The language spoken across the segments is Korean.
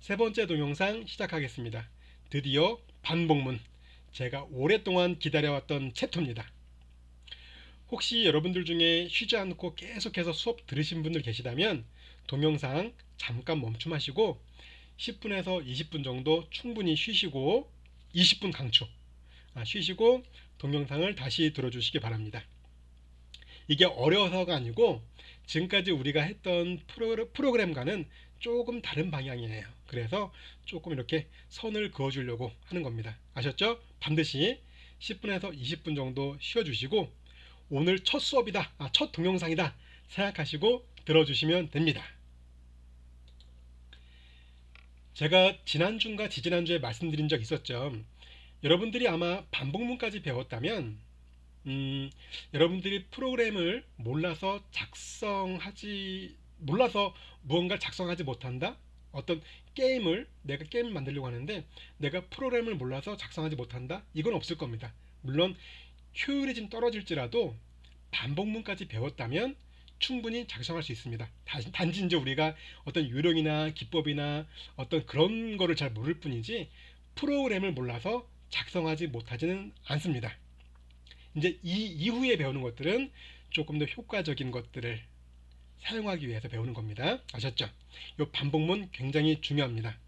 세 번째 동영상 시작하겠습니다. 드디어 반복문, 제가 오랫동안 기다려왔던 챕터입니다. 혹시 여러분들 중에 쉬지 않고 계속해서 수업 들으신 분들 계시다면 동영상 잠깐 멈춤하시고 10분에서 20분 정도 충분히 쉬시고 20분 강추 쉬시고 동영상을 다시 들어주시기 바랍니다. 이게 어려워서가 아니고 지금까지 우리가 했던 프로그램과는 조금 다른 방향이에요. 그래서 조금 이렇게 선을 그어주려고 하는 겁니다. 아셨죠? 반드시 10분에서 20분 정도 쉬어주시고 오늘 첫 수업이다, 첫 동영상이다 생각하시고 들어주시면 됩니다. 제가 지난주인가 지지난주에 말씀드린 적 있었죠. 여러분들이 아마 반복문까지 배웠다면 여러분들이 프로그램을 몰라서 무언가를 작성하지 못한다. 어떤 내가 게임을 만들려고 하는데 내가 프로그램을 몰라서 작성하지 못한다. 이건 없을 겁니다. 물론 효율이 좀 떨어질지라도 반복문까지 배웠다면 충분히 작성할 수 있습니다. 단지 이제 우리가 어떤 요령이나 기법이나 어떤 그런 거를 잘 모를 뿐이지 프로그램을 몰라서 작성하지 못하지는 않습니다. 이제 이 이후에 배우는 것들은 조금 더 효과적인 것들을 사용하기 위해서 배우는 겁니다. 아셨죠? 이 반복문 굉장히 중요합니다.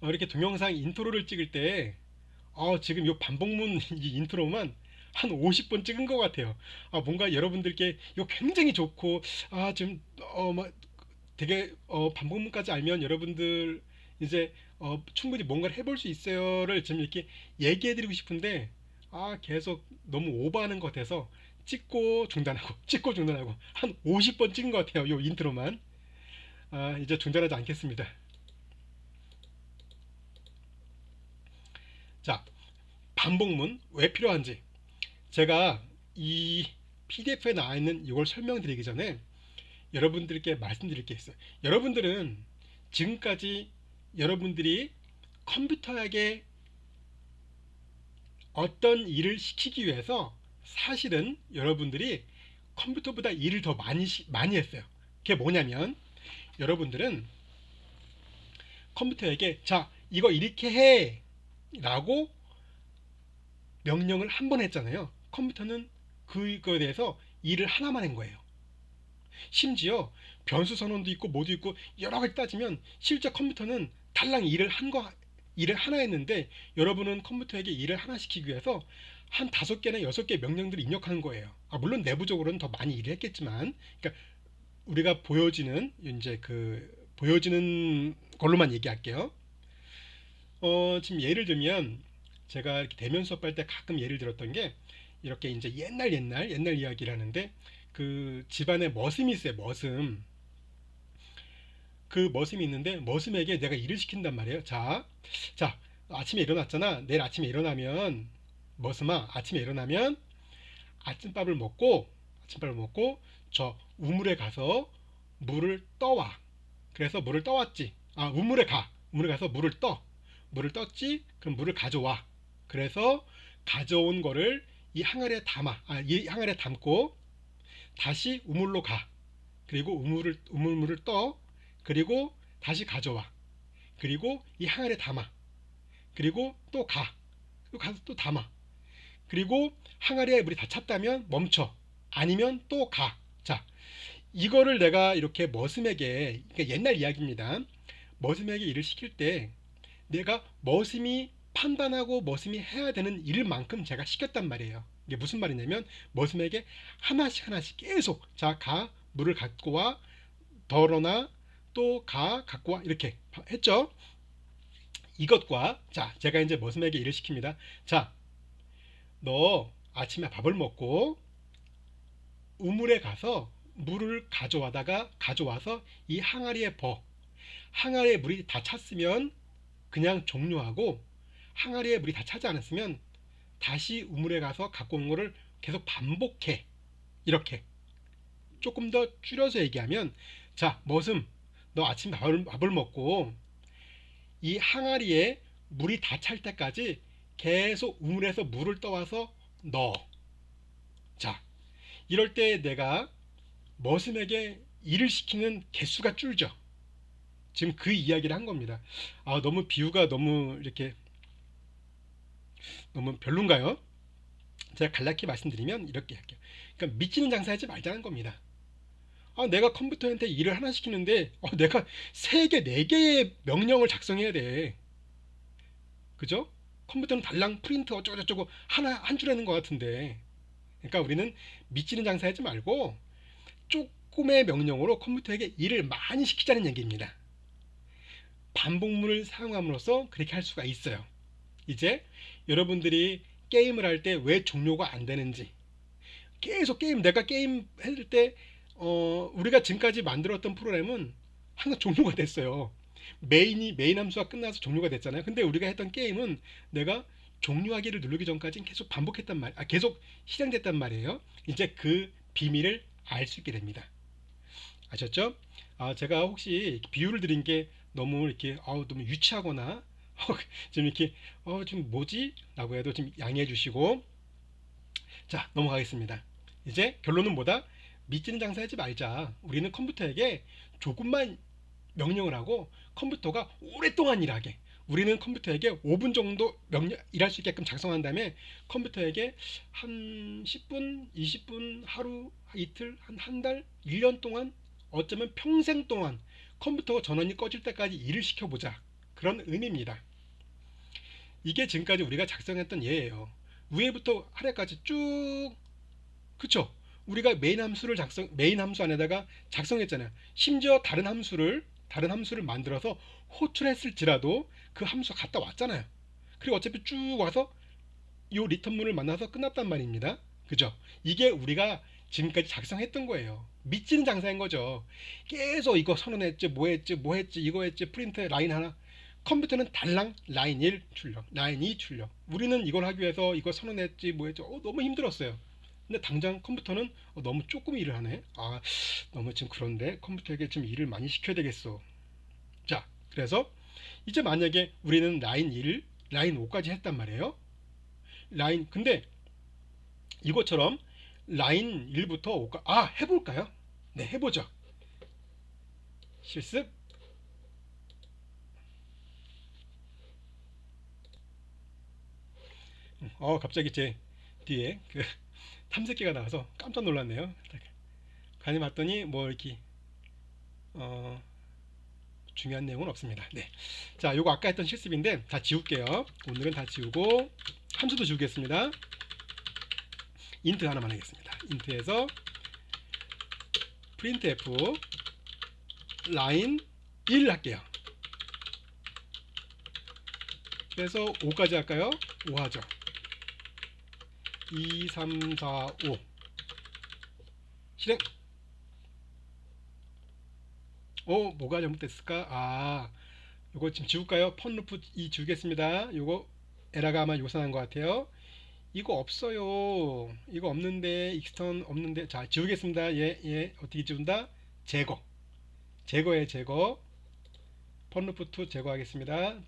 이렇게 동영상 인트로를 찍을 때 지금 이 반복문 이 인트로만 한 50번 찍은 것 같아요. 뭔가 여러분들께 이거 굉장히 좋고 지금 막 되게 반복문까지 알면 여러분들 이제 충분히 뭔가를 해볼 수 있어요를 지금 이렇게 얘기해드리고 싶은데 계속 너무 오버하는 것 같아서 찍고 중단하고 찍고 중단하고 한 50번 찍은 것 같아요. 요 인트로만. 이제 중단하지 않겠습니다. 자, 반복문 왜 필요한지 제가 이 PDF에 나와 있는 이걸 설명드리기 전에 여러분들께 말씀드릴 게 있어요. 여러분들은 지금까지 여러분들이 컴퓨터에게 어떤 일을 시키기 위해서 사실은 여러분들이 컴퓨터보다 일을 더 많이 했어요. 그게 뭐냐면 여러분들은 컴퓨터에게 자 이거 이렇게 해 라고 명령을 한 번 했잖아요. 컴퓨터는 그거에 대해서 일을 하나만 한 거예요. 심지어 변수 선언도 있고 뭐도 있고 여러 가지 따지면 실제 컴퓨터는 달랑 일을 하나 했는데 여러분은 컴퓨터에게 일을 하나 시키기 위해서 한 5개나 6개 명령들을 입력하는 거예요. 물론 내부적으로는 더 많이 일을 했겠지만 그러니까 우리가 보여지는 걸로만 얘기할게요. 지금 예를 들면 제가 이렇게 대면 수업할 때 가끔 예를 들었던 게 이렇게 이제 옛날 이야기를 하는데 그 집안에 머슴이 있어요. 그 머슴이 있는데 머슴에게 내가 일을 시킨단 말이에요. 자, 아침에 일어났잖아. 내일 아침에 일어나면 머슴아, 아침에 일어나면 아침밥을 먹고 저 우물에 가서 물을 떠와. 그래서 물을 떠왔지. 우물에 가서 물을 떴지. 그럼 물을 가져와. 그래서 가져온 거를 이 항아리에 담고 다시 우물로 가. 그리고 우물물을 떠. 그리고 다시 가져와. 그리고 이 항아리에 담아. 그리고 또 가. 그리고 가서 또 담아. 그리고 항아리에 물이 다 찼다면 멈춰. 아니면 또 가. 자, 이거를 내가 이렇게 머슴에게, 그러니까 옛날 이야기입니다. 머슴에게 일을 시킬 때 내가 머슴이 판단하고 머슴이 해야 되는 일만큼 제가 시켰단 말이에요. 이게 무슨 말이냐면 머슴에게 하나씩 계속 물을 갖고 와, 덜어놔, 또 갖고 와 이렇게 했죠. 이것과 제가 이제 머슴에게 일을 시킵니다. 자, 너 아침에 밥을 먹고 우물에 가서 물을 가져와서 이 항아리에 물이 다 찼으면 그냥 종료하고 항아리에 물이 다 차지 않았으면 다시 우물에 가서 갖고 오는 거를 계속 반복해. 이렇게 조금 더 줄여서 얘기하면 자, 머슴 너 아침에 밥을 먹고 이 항아리에 물이 다 찰 때까지 계속 우물에서 물을 떠와서 넣어. 자, 이럴 때 내가 머슴에게 일을 시키는 개수가 줄죠. 지금 그 이야기를 한 겁니다. 너무 비유가 너무 이렇게 너무 별론가요? 제가 간략히 말씀드리면 이렇게 할게요. 그러니까 미치는 장사하지 말자는 겁니다. 내가 컴퓨터한테 일을 하나 시키는데 내가 3개, 4개의 명령을 작성해야 돼. 그죠? 컴퓨터는 달랑 프린트 어쩌고저쩌고 하나 한 줄 하는 것 같은데. 그러니까 우리는 미치는 장사하지 말고 조금의 명령으로 컴퓨터에게 일을 많이 시키자는 얘기입니다. 반복문을 사용함으로써 그렇게 할 수가 있어요. 이제 여러분들이 게임을 할 때 왜 종료가 안 되는지, 계속 내가 게임 했을 때 우리가 지금까지 만들었던 프로그램은 항상 종료가 됐어요. 메인 함수가 끝나서 종료가 됐잖아요. 근데 우리가 했던 게임은 내가 종료하기를 누르기 전까지 계속 반복했단 계속 실행됐단 말이에요. 이제 그 비밀을 알 수 있게 됩니다. 아셨죠? 제가 혹시 비유를 드린 게 너무 이렇게 너무 유치하거나 좀 이렇게 좀 뭐지? 라고 해도 좀 양해해 주시고, 자, 넘어가겠습니다. 이제 결론은 뭐다? 미치는 장사하지 말자. 우리는 컴퓨터에게 조금만 명령을 하고 컴퓨터가 오랫동안 일하게, 우리는 컴퓨터에게 5분 정도 일할 수 있게끔 작성한 다음에 컴퓨터에게 한 10분, 20분, 하루, 이틀, 한 달, 1년 동안, 어쩌면 평생 동안 컴퓨터 전원이 꺼질 때까지 일을 시켜보자. 그런 의미입니다. 이게 지금까지 우리가 작성했던 예예요. 위에부터 아래까지 쭉, 그쵸? 우리가 메인 함수 안에다가 작성했잖아요. 심지어 다른 함수를 만들어서 호출했을지라도 그 함수 갔다 왔잖아요. 그리고 어차피 쭉 와서 이 리턴문을 만나서 끝났단 말입니다. 그죠? 이게 우리가 지금까지 작성했던 거예요. 믿지는 장사인 거죠. 계속 이거 선언했지, 뭐 했지, 뭐 했지, 이거 했지, 프린트 라인 하나. 컴퓨터는 달랑 라인 1 출력, 라인 2 출력. 우리는 이걸 하기 위해서 이거 선언했지, 뭐 했지, 너무 힘들었어요. 근데 당장 컴퓨터는 너무 조금 일을 하네. 너무 지금 그런데 컴퓨터에게 좀 일을 많이 시켜야 되겠어. 자, 그래서 이제 만약에 우리는 라인 1, 라인 5까지 했단 말이에요. 근데 이것처럼 라인 1부터 5까지, 해볼까요? 네, 해보죠. 실습. 갑자기 제 뒤에 그 탐색기가 나와서 깜짝 놀랐네요. 가니 봤더니 뭐 이렇게 어, 중요한 내용은 없습니다. 네. 자, 요거 아까 했던 실습인데 다 지울게요. 오늘은 다 지우고 함수도 지우겠습니다. 인트 하나만 하겠습니다. 인트에서 printf 라인 1 할게요. 그래서 5까지 할까요? 5 하죠. 2, 3, 4, 5 실행. 뭐가 잘못됐을까? 요거 지금 지울까요? 펀루프 2 지우겠습니다. 요거 에러가 아마 요산한 것 같아요. 이거 없어요. 이거 없는데, 익스턴 없는데. 자, 지우겠습니다. 예. 어떻게 지운다? 제거에 제거. 펀루프 2 제거하겠습니다.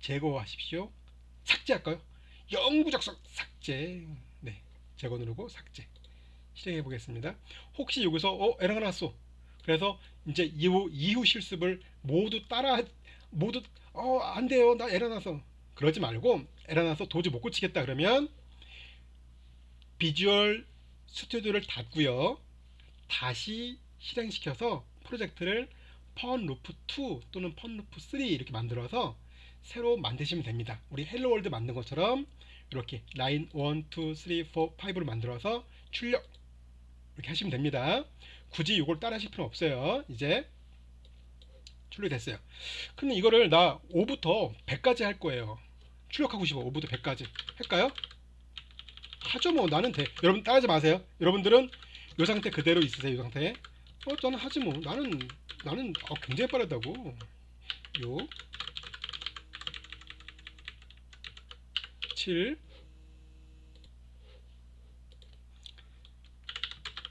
제거하십시오. 삭제할까요? 영구적성 삭제. 네, 제거 누르고 삭제. 실행해 보겠습니다. 혹시 여기서 에러가 났어. 그래서 이제 이후 실습을 모두 안 돼요. 나 에러 나서. 그러지 말고 에러 나서 도저히 못 고치겠다 그러면 비주얼 스튜디오를 닫고요. 다시 실행시켜서 프로젝트를 펀루프 2 또는 펀루프 3 이렇게 만들어서 새로 만드시면 됩니다. 우리 헬로월드 만든 것처럼 이렇게 라인 1, 2, 3, 4, 5를 만들어서 출력 이렇게 하시면 됩니다. 굳이 이걸 따라 하실 필요 없어요. 이제 출력됐어요. 근데 이거를 나 5부터 100까지 할 거예요. 출력하고 싶어. 5부터 100까지 할까요? 하죠. 뭐 나는 돼. 여러분 따라하지 마세요. 여러분들은 이 상태 그대로 있으세요. 이 상태. 저는 하지 뭐. 나는 굉장히 빠르다고. 요 7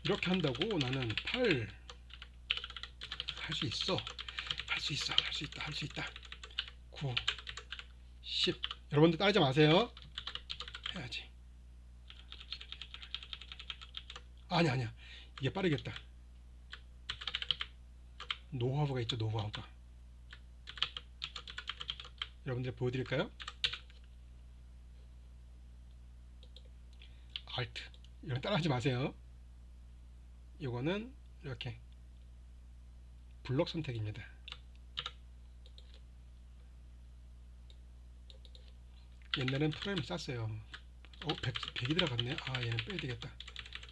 이렇게 한다고. 나는 8 할 수 있어. 할 수 있다. 9 10 여러분들 따르지 마세요. 해야지. 아니야. 이게 빠르겠다. 노하우가 있죠. 노하우가. 여러분들 보여드릴까요? Alt. 이거 따라하지 마세요. 이거는 이렇게 블록 선택입니다. 옛날엔 프로그램 쌌어요. 100이 들어갔네요. 아, 얘는 빼야 되겠다.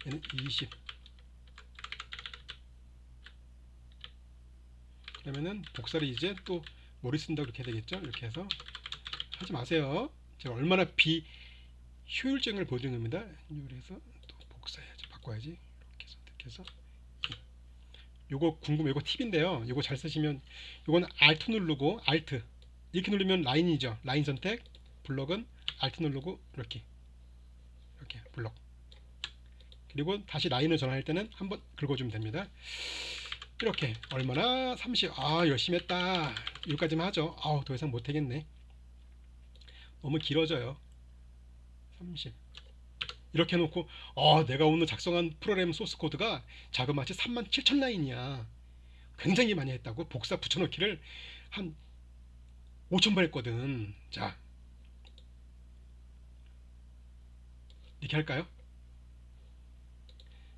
얘는 20. 그러면은 복사를 이제 또 머리 쓴다고 이렇게 해야 되겠죠? 이렇게 해서 하지 마세요. 제가 얼마나 비효율적인 걸 보여주는 겁니다. 그래서 또 복사해야지. 바꿔야지. 이렇게 선택해서 요거 궁금해. 요거 팁인데요. 요거 잘 쓰시면 요건 Alt 누르고 Alt 이렇게 누르면 라인이죠. 라인 선택. 블록은 Alt 누르고 이렇게 블록. 그리고 다시 라인을 전환할 때는 한번 긁어주면 됩니다. 이렇게 얼마나 30. 아, 열심히 했다. 여기까지만 하죠. 아우, 더 이상 못하겠네. 너무 길어져요. 30. 이렇게 해놓고 내가 오늘 작성한 프로그램 소스 코드가 자그마치 37,000라인이야. 굉장히 많이 했다고. 복사 붙여넣기를 한 5,000번 했거든. 자, 이렇게 할까요?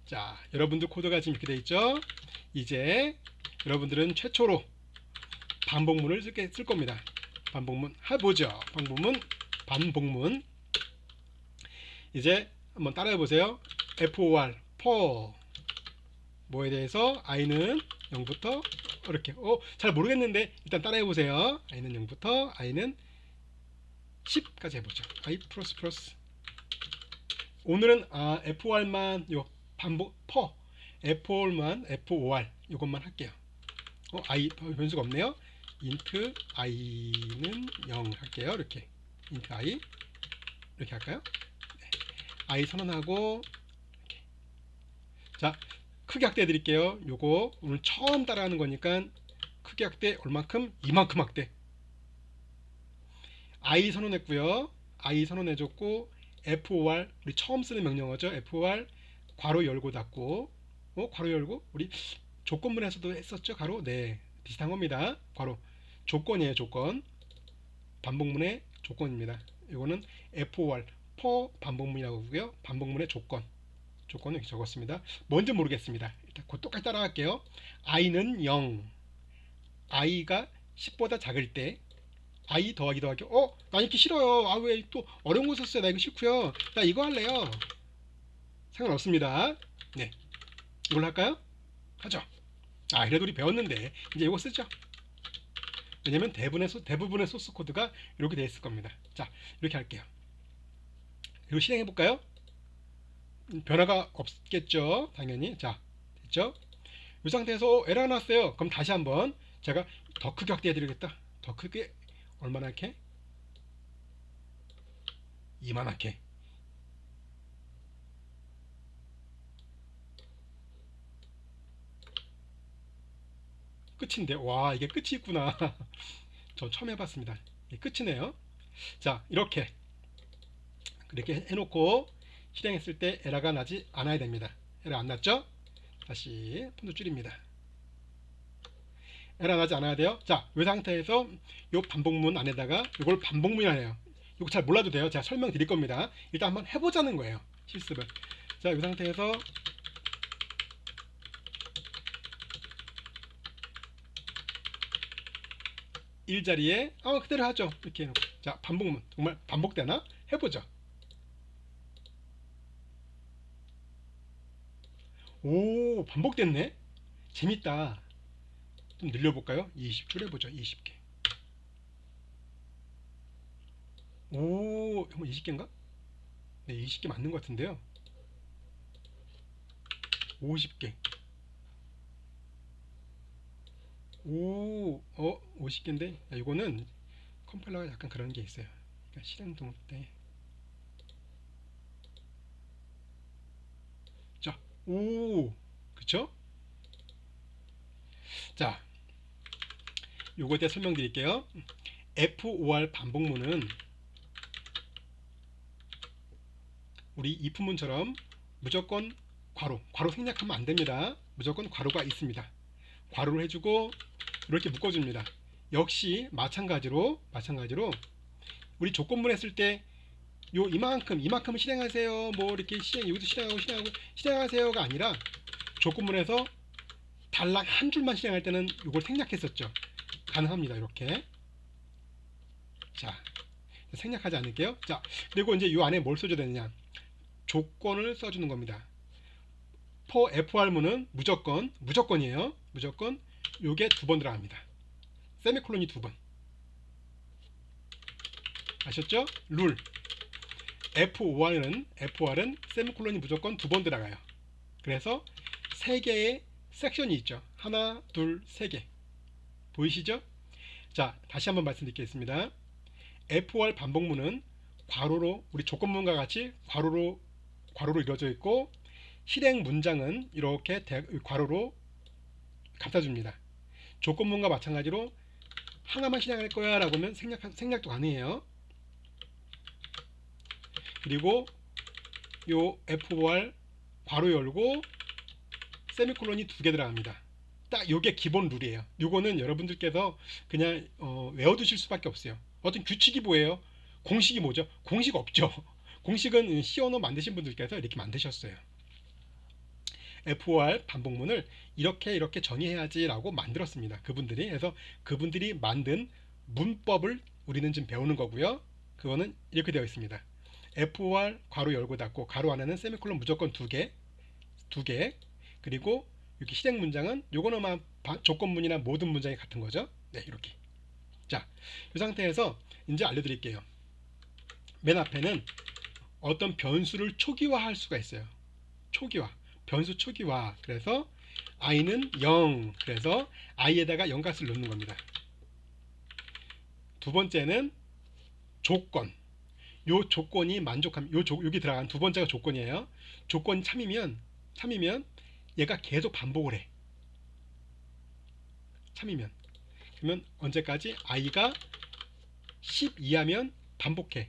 자, 여러분들 코드가 지금 이렇게 돼 있죠. 이제 여러분들은 최초로 반복문을 쓸 겁니다. 반복문 해보죠. 반복문. 이제 한번 따라해 보세요. for for 뭐에 대해서 i는 0부터 이렇게. 잘 모르겠는데 일단 따라해 보세요. i는 0부터 i는 10까지 해보죠. i 플러스. 오늘은 for만 요 반복 for for 이것만 할게요. i 변수가 없네요. int i는 0 할게요. 이렇게 int i 이렇게 할까요? 네. i 선언하고 이렇게. 자, 크게 확대해 드릴게요. 요거 오늘 처음 따라하는 거니까 크게 확대 얼만큼? 이만큼 확대. i 선언했고요. i 선언해줬고 for 우리 처음 쓰는 명령어죠. for 괄호 열고 닫고 괄호 열고 우리 조건문에서도 했었죠. 가로. 네, 비슷한 겁니다. 괄호 조건이에요. 조건. 반복문의 조건입니다. 이거는 for 반복문이라고 하고요. 반복문의 조건을 이렇게 적었습니다. 뭔지 모르겠습니다. 일단 그 똑같이 따라갈게요. i는 0. i가 10보다 작을 때 i 더하기 나 이렇게 싫어요. 왜 또 어려운 거 썼어요. 나 이거 싫고요. 나 이거 할래요. 상관없습니다. 네, 이걸 할까요? 하죠. 그래도 우리 배웠는데 이제 이거 쓰죠. 왜냐면 대부분의 소스 코드가 이렇게 되어 있을 겁니다. 자, 이렇게 할게요. 이거 실행해 볼까요? 변화가 없겠죠. 당연히. 자, 됐죠? 이 상태에서 에러가 났어요. 그럼 다시 한번 제가 더 크게 확대해 드리겠다. 더 크게. 얼마나게? 이만하게. 끝인데. 와, 이게 끝이 있구나. 저 처음 해봤습니다. 이게 끝이네요. 자, 이렇게 해놓고 실행했을 때 에러가 나지 않아야 됩니다. 에러 안 났죠? 다시 폰트 줄입니다. 에러 나지 않아야 돼요. 자, 이 상태에서 이 반복문 안에다가 이걸 반복문이라고. 이거 잘 몰라도 돼요. 제가 설명드릴 겁니다. 일단 한번 해보자는 거예요. 실습을. 자, 이 상태에서 일자리에 그대로 하죠. 이렇게 해놓고. 자, 반복문 정말 반복되나? 해보죠. 오, 반복됐네. 재밌다. 좀 늘려볼까요? 20 줄여보죠. 20개. 오, 한번 20개인가? 네, 20개 맞는 것 같은데요. 50개. 오, 50개인데 이거는 컴파일러가 약간 그런 게 있어요. 그러니까 실행 동작 때. 자, 오, 그쵸? 자, 요거에 대해 설명드릴게요. for 반복문은 우리 if문처럼 무조건 괄호 생략하면 안 됩니다. 무조건 괄호가 있습니다. 괄호를 해주고 이렇게 묶어줍니다. 역시 마찬가지로 우리 조건문 했을 때 요 이만큼 실행하세요. 뭐 이렇게 여기도 실행하고 실행하세요가 아니라 조건문에서 단락 한 줄만 실행할 때는 이걸 생략했었죠. 가능합니다. 이렇게. 자, 생략하지 않을게요. 자, 그리고 이제 이 안에 뭘 써줘야 되느냐? 조건을 써주는 겁니다. for FR문은 무조건이에요. 무조건 요게 두 번 들어갑니다. 세미콜론이 두 번. 아셨죠? 룰. FOR은 세미콜론이 무조건 두 번 들어가요. 그래서 세 개의 섹션이 있죠. 하나, 둘, 세 개. 보이시죠? 자, 다시 한번 말씀드리겠습니다. FOR 반복문은 괄호로 우리 조건문과 같이 괄호로 이루어져 있고 실행 문장은 이렇게 괄호로 감싸줍니다. 조건문과 마찬가지로 하나만 실행할 거야 라고 하면 생략도 가능해요. 그리고 요 FOR 괄호 열고 세미콜론이 두 개 들어갑니다. 딱 요게 기본 룰이에요. 요거는 여러분들께서 그냥 외워두실 수밖에 없어요. 어떤 규칙이 뭐예요? 공식이 뭐죠? 공식 없죠. 공식은 C 언어 만드신 분들께서 이렇게 만드셨어요. FOR 반복문을 이렇게 정의해야지 라고 만들었습니다. 그분들이. 그래서 그분들이 만든 문법을 우리는 지금 배우는 거고요. 그거는 이렇게 되어 있습니다. FOR 괄호 열고 닫고 괄호 안에는 세미콜론 무조건 두 개. 그리고 이렇게 실행 문장은 요거는 조건문이나 모든 문장이 같은 거죠. 네, 이렇게. 자, 이 상태에서 이제 알려드릴게요. 맨 앞에는 어떤 변수를 초기화할 수가 있어요. 변수 초기화. 그래서 i는 0. 그래서 i에다가 0값을 넣는 겁니다. 두 번째는 조건. 요 조건이 여기 들어간 두 번째가 조건이에요. 조건이 참이면 얘가 계속 반복을 해. 참이면. 그러면 언제까지? i가 10 이하면 반복해.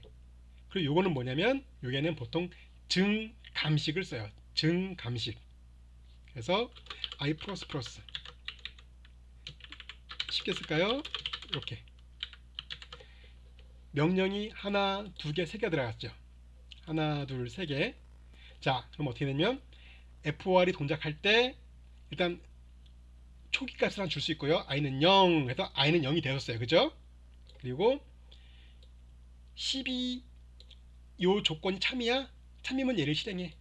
그리고 요거는 뭐냐면 요게는 보통 증감식을 써요. 증감식. 그래서 i 플러스 쉽게 쓸까요? 이렇게 명령이 하나, 두 개, 세 개 들어갔죠. 하나, 둘, 세 개. 자, 그럼 어떻게 되냐면 FOR이 동작할 때 일단 초기 값을 한 줄 수 있고요. i는 0 해서 i는 0이 되었어요. 그죠? 그리고 12 요 조건이 참이야? 참이면 얘를 실행해.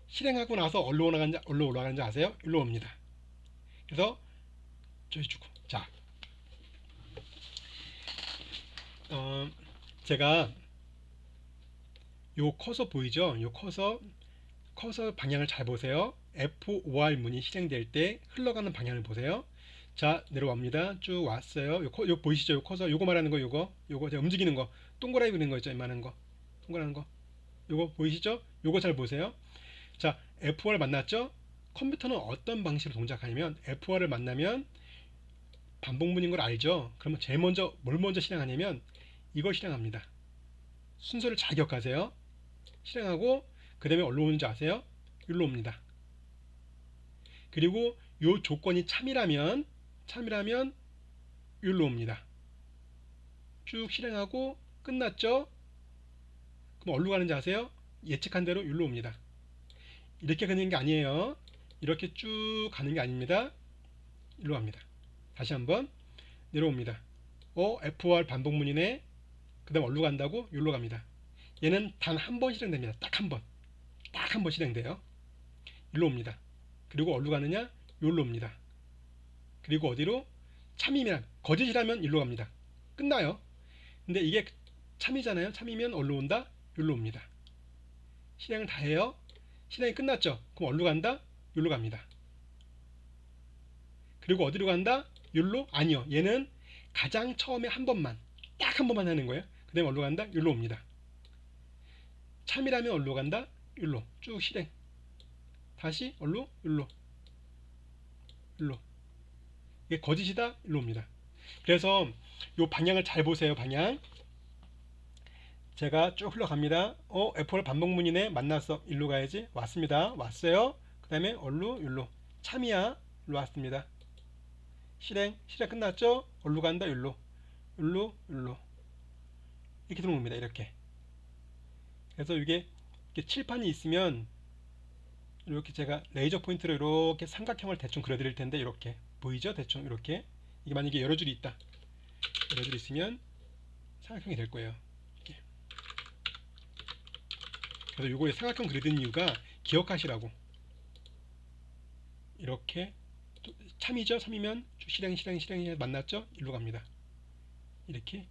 실행하고 나서 어디로 올라가는지 아세요? 일로 옵니다. 그래서 저기 주고. 자, 제가 요 커서 보이죠? 요 커서 방향을 잘 보세요. FOR 문이 실행될 때 흘러가는 방향을 보세요. 자, 내려옵니다. 쭉 왔어요. 요 보이시죠? 요 커서 요거 말하는 거 요거 제가 움직이는 거 동그라미 그리는 거 있죠? 이만한 거 동그라미 거 요거 보이시죠? 요거 잘 보세요. 자, FOR 만났죠? 컴퓨터는 어떤 방식으로 동작하냐면 FOR을 만나면 반복문인 걸 알죠? 그러면 제일 먼저 뭘 먼저 실행하냐면 이걸 실행합니다. 순서를 잘 기억하세요. 실행하고 그 다음에 어디로 오는지 아세요? 여기로 옵니다. 그리고 요 조건이 참이라면 여기로 옵니다. 쭉 실행하고 끝났죠? 그럼 어디로 가는지 아세요? 예측한 대로 여기로 옵니다. 이렇게 가는 게 아니에요. 이렇게 쭉 가는 게 아닙니다. 여기로 갑니다. 다시 한번 내려옵니다. FOR 반복문이네. 그 다음 어디로 간다고? 여기로 갑니다. 얘는 단 한 번 실행됩니다. 딱 한 번 실행돼요. 여기로 옵니다. 그리고 어디로 가느냐? 여기로 옵니다. 그리고 어디로? 참이면 거짓이라면 여기로 갑니다. 끝나요. 근데 이게 참이잖아요. 참이면 어디로 온다? 여기로 옵니다. 실행을 다 해요. 실행이 끝났죠. 그럼 어디로 간다? 여기로 갑니다. 그리고 어디로 간다? 여기로? 아니요. 얘는 가장 처음에 한 번만 딱 한 번만 하는 거예요. 그 다음에 어디로 간다? 여기로 옵니다. 참이라면 어디로 간다? 여기로 쭉 실행. 다시 어디로? 여기로 이게 거짓이다? 여기로 옵니다. 그래서 요 방향을 잘 보세요. 방향 제가 쭉 흘러갑니다. F4 반복문이네. 만났어. 일로 가야지. 왔습니다. 왔어요. 그 다음에 어디로? 여기로 참이야. 일로 왔습니다. 실행 끝났죠? 어디로 간다? 일로 이렇게 들어옵니다. 이렇게. 그래서 이게 칠판이 있으면 이렇게 제가 레이저 포인트로 이렇게 삼각형을 대충 그려드릴 텐데, 이렇게 보이죠? 대충 이렇게. 이게 만약에 여러 줄이 있다, 여러 줄 있으면 삼각형이 될 거예요. 이렇게. 그래서 요거에 삼각형 그리는 이유가 기억하시라고. 이렇게 참이죠? 참이면 실행 만났죠? 일로 갑니다. 이렇게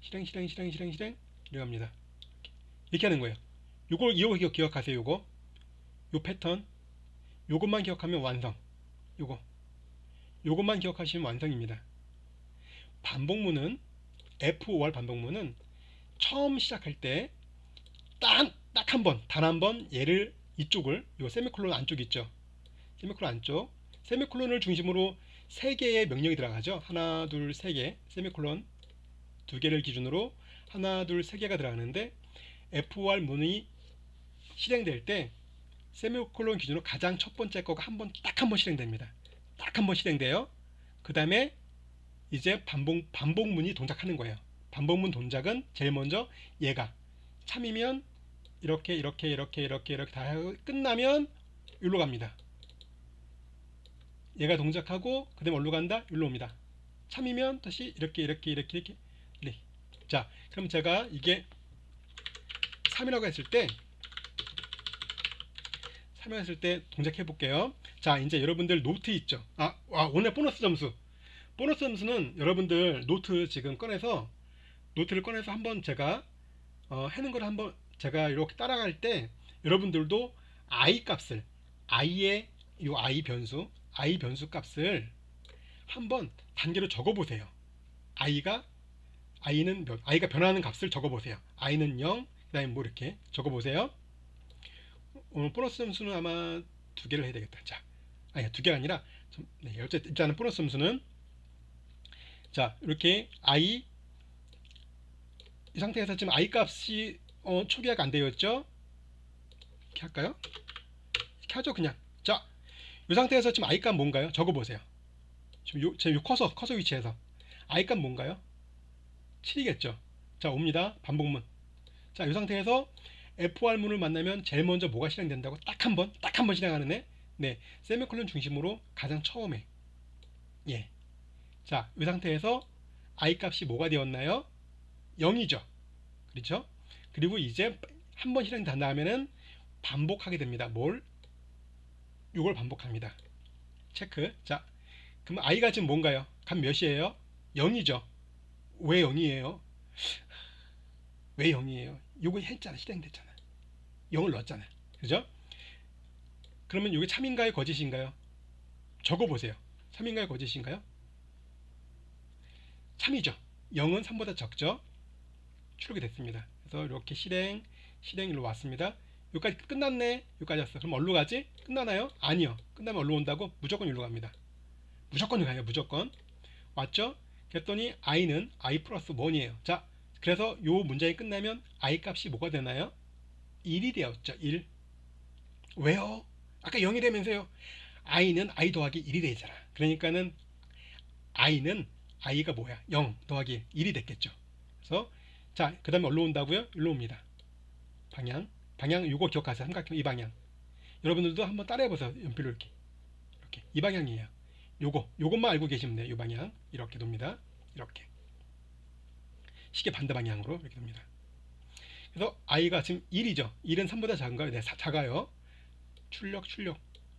실행 이렇게 갑니다. 이렇게 하는 거예요. 이거 기억하세요. 요 패턴, 요것만 기억하면 완성. 요것만 기억하시면 완성입니다. 반복문은 F5R 반복문은 처음 시작할 때 딱 한 번, 단 한 번 얘를 이쪽을, 요 세미콜론 안쪽 있죠? 세미콜론 안쪽, 세미콜론을 중심으로 3개의 명령이 들어가죠. 하나, 둘, 3개, 세미콜론 2개를 기준으로 하나, 둘, 3개가 들어가는데, F5R 문이 실행될 때 세미콜론 기준으로 가장 첫 번째 거가 딱 한 번 실행됩니다. 딱 한 번 실행돼요. 그 다음에 이제 반복문이 동작하는 거예요. 반복문 동작은 제일 먼저 얘가 참이면 이렇게 다 하고 끝나면 여기로 갑니다. 얘가 동작하고 그 다음에 어디로 간다? 여기로 옵니다. 참이면 다시 이렇게. 네. 자, 그럼 제가 이게 3이라고 했을 때 동작해 볼게요. 자, 이제 여러분들 노트 있죠? 오늘 보너스 점수는 여러분들 노트를 꺼내서 한번 제가 해는 걸 한번 제가 이렇게 따라갈 때 여러분들도 i 값을, i의 요 i 변수 값을 한번 단계로 적어 보세요. i가 변하는 값을 적어 보세요. i는 0, 그다음에 뭐 이렇게 적어 보세요. 오늘 보너스 점수는 아마 2개를 해야 되겠다. 자, 아니 2개가 아니라 네, 어쨌든 일단은 보너스 점수는, 자, 이렇게 이 상태에서 지금 i 값이 초기화가 안 되었죠? 이렇게 할까요? 이렇게 하죠, 그냥. 자, 이 상태에서 지금 i 값 뭔가요? 적어 보세요. 지금 제 커서 위치에서 i 값 뭔가요? 7이겠죠. 자, 옵니다. 반복문. 자, 이 상태에서 FR문을 만나면 제일 먼저 뭐가 실행된다고? 딱 한 번 실행하는 애. 네, 세미콜론 중심으로 가장 처음에. 예. 자, 이 상태에서 i 값이 뭐가 되었나요? 0이죠. 그렇죠? 그리고 이제 한 번 실행된 다음에는 반복하게 됩니다. 이걸 반복합니다. 체크. 자, 그럼 i가 지금 뭔가요? 값 몇이에요? 0이죠. 왜 0이에요? 왜 0이에요? 요거 했잖아. 실행됐잖아. 0을 넣었잖아. 그죠? 그러면 이게 참인가요? 거짓인가요? 적어보세요. 참인가요? 거짓인가요? 참이죠. 0은 3보다 적죠? 출력이 됐습니다. 그래서 이렇게 실행일로 왔습니다. 여기까지 끝났네. 여기까지 왔어. 그럼 어디로 가지? 끝나나요? 아니요. 끝나면 어디로 온다고? 무조건 여기로 갑니다. 무조건 가요. 무조건. 왔죠? 그랬더니 i는 i 플러스 1이에요. 자, 그래서 요 문장이 끝나면 i 값이 뭐가 되나요? 1이 되었죠. 1. 왜요? 아까 0이라면서요. i는 i 더하기 1이 되잖아. 그러니까는 i가 뭐야? 0 더하기 1이 됐겠죠. 그래서 자, 그 다음에 어디로 온다고요? 일로 옵니다. 방향 이거 기억하세요. 삼각형 이 방향. 여러분들도 한번 따라해보세요. 연필로 이렇게 이 방향이에요. 요것만 알고 계시면 돼요. 이 방향 이렇게 돕니다. 이렇게 시계 반대 방향으로 이렇게 돕니다. 그래서 i가 지금 1이죠. 1은 3보다 작은가요? 네, 작아요. 출력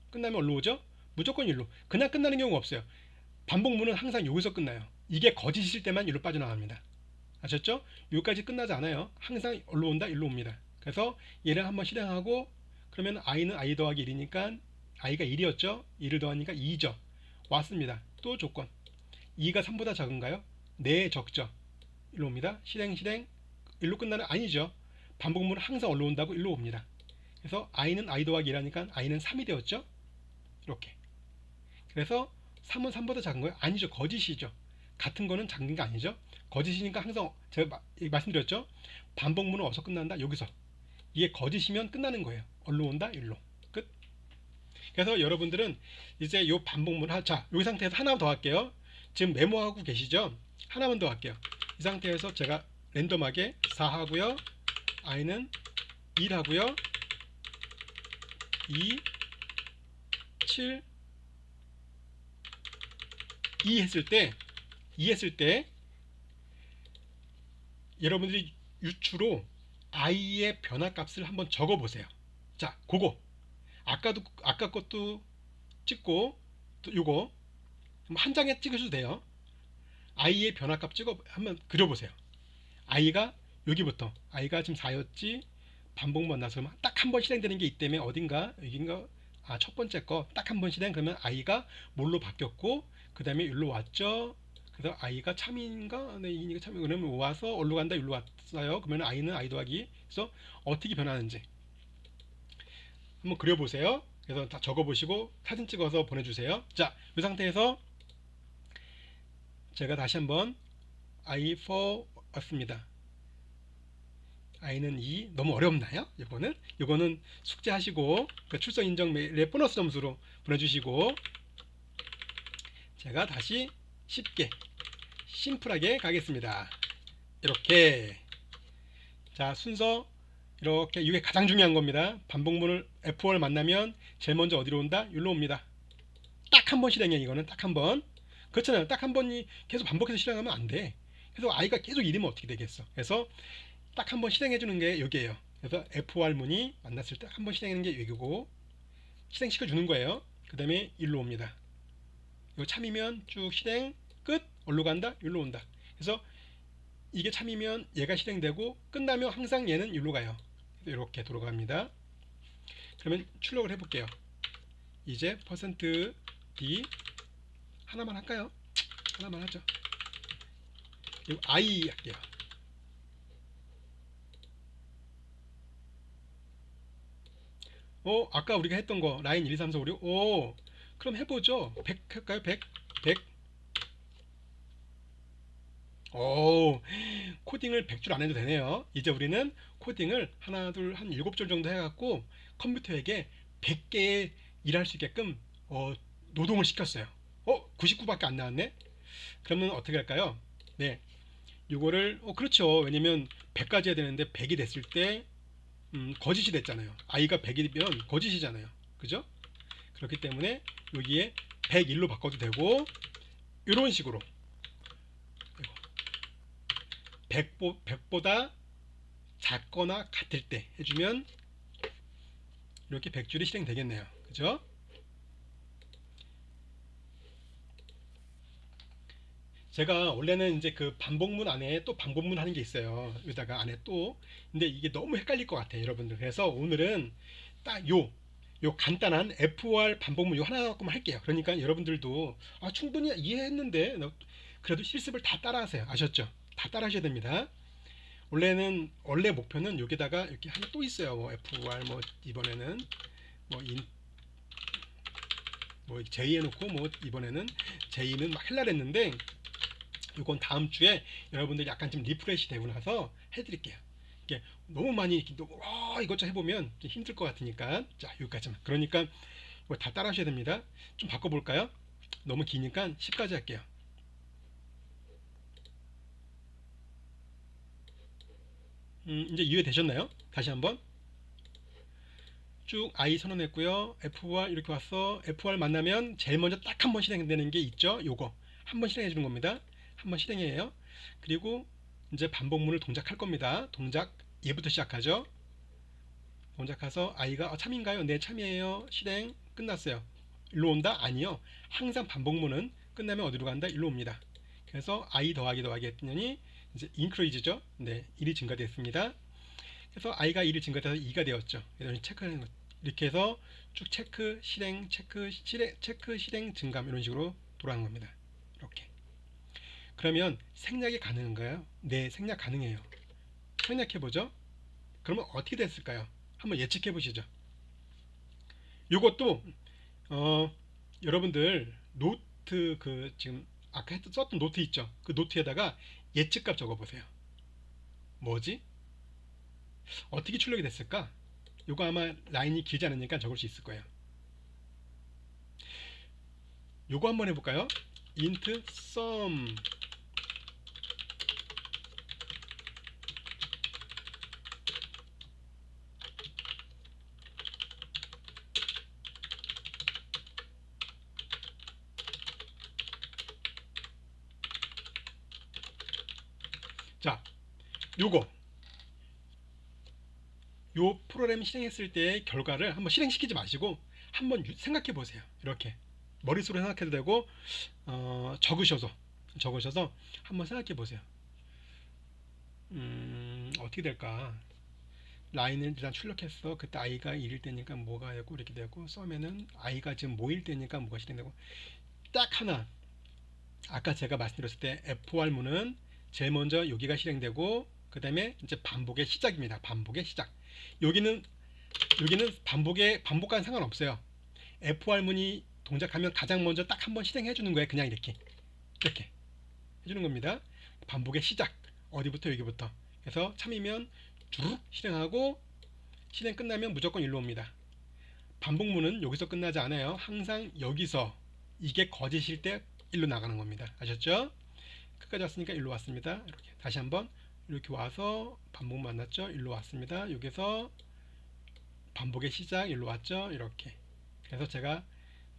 끝나면 어디로 오죠? 무조건 1로. 그냥 끝나는 경우가 없어요. 반복문은 항상 여기서 끝나요. 이게 거짓일 때만 1로 빠져나갑니다. 아셨죠? 여기까지 끝나지 않아요. 항상 어디로 온다? 1로 옵니다. 그래서 얘를 한번 실행하고, 그러면 i는 i 더하기 1이니까 i가 1이었죠? 1을 더하니까 2죠. 왔습니다. 또 조건. 2가 3보다 작은가요? 네, 적죠. 1로 옵니다. 실행 1로 끝나는 아니죠. 반복문은 항상 어디로 온다고? 1로 옵니다. 그래서 i는 i 더하기 1하니까 i는 3이 되었죠. 이렇게. 그래서 3은 3보다 작은 거예요? 아니죠. 거짓이죠. 같은 거는 작은 게 아니죠. 거짓이니까 항상 제가 말씀드렸죠. 반복문은 어디서 끝난다? 여기서. 이게 거짓이면 끝나는 거예요. 어디로 온다? 1로. 끝. 그래서 여러분들은 이제 요 반복문 자, 이 상태에서 하나 더 할게요. 지금 메모하고 계시죠? 하나만 더 할게요. 이 상태에서 제가 랜덤하게 4 하고요. i는 1 하고요. 2, 7, 2 했을 때 여러분들이 유추로 i의 변화값을 한번 적어 보세요. 자, 그거 아까 것도 찍고 또 요거 한 장에 찍으셔도 돼요. i의 변화값 찍어 한번 그려보세요. i가 여기부터 i가 지금 4였지 반복만 나서 딱 한 번 실행되는 게 있다면 어딘가 여긴가 첫 번째 거 딱 한 번 실행 그러면 i가 뭘로 바뀌었고 그 다음에 여기로 왔죠. 그래서 i가 참인가 네, 이니까 참 그러면 와서 어디로 간다 여기로 왔어요. 그러면 i는 i 더하기 그래서 어떻게 변하는지 한번 그려보세요. 그래서 다 적어보시고 사진 찍어서 보내주세요. 자, 이 상태에서 제가 다시 한번 i4 왔습니다. i는 2 너무 어렵나요? 이거는 숙제하시고 그 출석 인정 메일에 보너스 점수로 보내주시고 제가 다시 쉽게 심플하게 가겠습니다. 이렇게 자 순서 이렇게 이게 가장 중요한 겁니다. 반복문을 F1을 만나면 제일 먼저 어디로 온다? 여기로 옵니다. 딱 한 번 실행해. 이거는 딱 한 번. 그렇잖아요. 딱 한 번이 계속 반복해서 실행하면 안 돼. 그래서 i가 계속 1이면 어떻게 되겠어? 그래서 딱 한 번 실행해 주는 게 여기에요. 그래서 FR문이 만났을 때 한 번 실행하는 게 여기고 실행시켜 주는 거예요. 그 다음에 1로 옵니다. 이거 참이면 쭉 실행 끝. 어디로 간다? 여기로 온다. 그래서 이게 참이면 얘가 실행되고 끝나면 항상 얘는 여기로 가요. 이렇게 돌아갑니다. 그러면 출력을 해볼게요. 이제 %d 하나만 할까요? 하나만 하죠. 그리고 i 할게요. 아까 우리가 했던 거 라인 1, 2, 3, 4, 5, 6 그럼 해보죠. 100 할까요? 100 100 코딩을 100줄 안 해도 되네요. 이제 우리는 코딩을 하나 둘 한 7줄 정도 해갖고 컴퓨터에게 100개의 일할 수 있게끔 노동을 시켰어요. 99밖에 안 나왔네. 그러면 어떻게 할까요? 네, 이거를 그렇죠. 왜냐면 100까지 해야 되는데 100이 됐을 때 거짓이 됐잖아요. i가 100이면 거짓이잖아요. 그죠? 그렇기 때문에 여기에 101로 바꿔도 되고 이런 식으로 100보다 작거나 같을 때 해주면 이렇게 100줄이 실행되겠네요. 그죠? 제가 원래는 이제 그 반복문 안에 또 반복문 하는 게 있어요. 여기다가 안에 또. 근데 이게 너무 헷갈릴 것 같아요, 여러분들. 그래서 오늘은 딱 요 간단한 FR 반복문 요 하나 갖고만 할게요. 그러니까 여러분들도 충분히 이해했는데 그래도 실습을 다 따라하세요. 아셨죠? 다 따라하셔야 됩니다. 원래 목표는 여기다가 이렇게 하나 또 있어요. 뭐 FR 뭐 이번에는 뭐 J 해놓고 뭐 이번에는 J는 막 할라 했는데 이건 다음 주에 여러분들이 약간 좀 리프레시 되고 나서 해드릴게요. 이게 너무 많이 이것저것 해보면 힘들 것 같으니까 자 여기까지만. 그러니까 이거 다 따라 하셔야 됩니다. 좀 바꿔볼까요? 너무 기니까 10까지 할게요. 이제 이해되셨나요? 다시 한번 쭉 I 선언했고요. FR 이렇게 왔어. FR 만나면 제일 먼저 딱 한 번 실행되는 게 있죠. 요거 한 번 실행해 주는 겁니다. 한 번 실행해요. 그리고 이제 반복문을 동작할 겁니다. 동작 얘부터 시작하죠. 동작해서 I가 참인가요? 네, 참이에요. 실행 끝났어요. 일로 온다? 아니요. 항상 반복문은 끝나면 어디로 간다? 일로 옵니다. 그래서 I 더하기 했더니 이제 increase죠. 네, 1이 증가됐습니다. 그래서 i가 1이 증가돼서 2가 되었죠. 그래서 체크하는 것. 이렇게 해서 쭉 체크, 실행, 체크, 실행, 증감 이런 식으로 돌아가는 겁니다. 이렇게. 그러면 생략이 가능한가요? 네, 생략 가능해요. 생략해보죠. 그러면 어떻게 됐을까요? 한번 예측해 보시죠. 이것도 여러분들 노트 지금 아까 썼던 노트 있죠? 그 노트에다가 예측값 적어보세요. 뭐지? 어떻게 출력이 됐을까? 이거 아마 라인이 길지 않으니까 적을 수 있을 거예요. 요거 한번 해볼까요? int sum. 자, 요거 요 프로그램 실행했을 때의 결과를 한번 실행시키지 마시고 한번 생각해 보세요. 이렇게 머릿속으로 생각해도 되고 적으셔서 한번 생각해 보세요. 어떻게 될까? 라인을 일단 출력했어. 그때 i가 1일 때니까 뭐가 되고 이렇게 되고, 썸에는 i가 지금 모일 때니까 뭐가 실행되고, 딱 하나 아까 제가 말씀드렸을 때 FOR문은 제일 먼저 여기가 실행되고 그 다음에 이제 반복의 시작입니다. 반복의 시작. 여기는 반복과는 상관없어요. FOR문이 동작하면 가장 먼저 딱 한 번 실행해 주는 거예요. 그냥 이렇게 해주는 겁니다. 반복의 시작. 어디부터 여기부터. 그래서 참이면 주르륵 실행하고 실행 끝나면 무조건 일로 옵니다. 반복문은 여기서 끝나지 않아요. 항상 여기서 이게 거짓일 때 일로 나가는 겁니다. 아셨죠? 끝까지 왔으니까 일로 왔습니다. 이렇게 다시 한번 이렇게 와서 반복 만났죠? 일로 왔습니다. 여기서 반복의 시작 일로 왔죠? 이렇게. 그래서 제가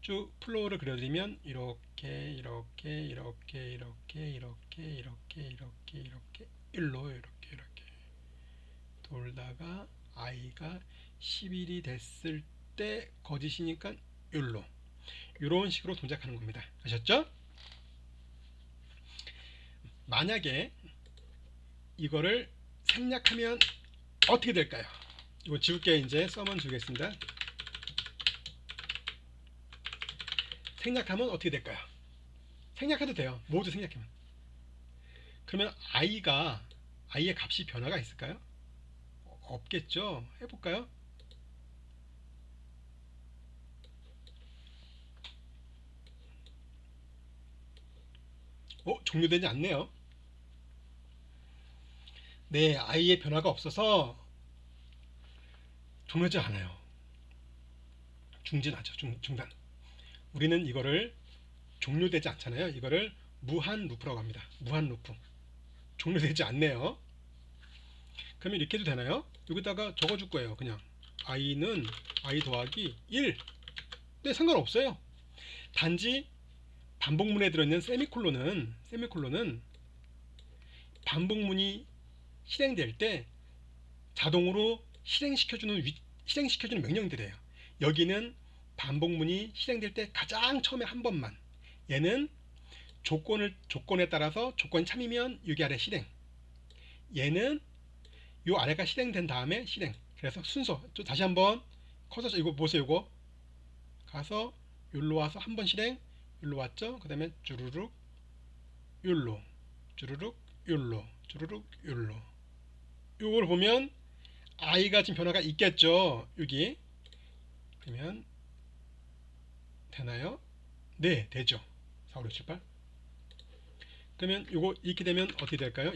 쭉 플로우를 그려드리면 이렇게 일로 이렇게 돌다가 i가 10일이 됐을 때 거짓이니까 일로 이런 식으로 동작하는 겁니다. 아셨죠? 만약에 이거를 생략하면 어떻게 될까요? 이거 지울게. 이제 썸은 지우겠습니다. 생략하면 어떻게 될까요? 생략해도 돼요. 모두 생략하면. 그러면 i의 값이 변화가 있을까요? 없겠죠. 해볼까요? 종료되지 않네요. 네, i의 변화가 없어서 종료되지 않아요. 중진하죠. 중단. 우리는 이거를 종료되지 않잖아요. 이거를 무한 루프라고 합니다. 무한 루프. 종료되지 않네요. 그러면 이렇게 해도 되나요? 여기다가 적어줄 거예요. 그냥 i는 i 더하기 1. 네, 상관없어요. 단지 반복문에 들어있는 세미콜론은 반복문이 실행될 때 자동으로 실행시켜주는 명령들이에요. 여기는 반복문이 실행될 때 가장 처음에 한 번만, 얘는 조건에 따라서 조건이 참이면 여기 아래 실행, 얘는 요 아래가 실행된 다음에 실행. 그래서 순서 다시 한번 커서 이거 보세요. 이거 가서 여기로 와서 한 번 실행, 여기로 왔죠. 그 다음에 주르륵 여기로, 주르륵 여기로, 주르륵 여기로. 요걸 보면 i가 지금 변화가 있겠죠. 여기. 그러면 되나요? 네, 되죠. 4, 5, 6, 7, 8. 그러면 요거 이렇게 되면 어떻게 될까요?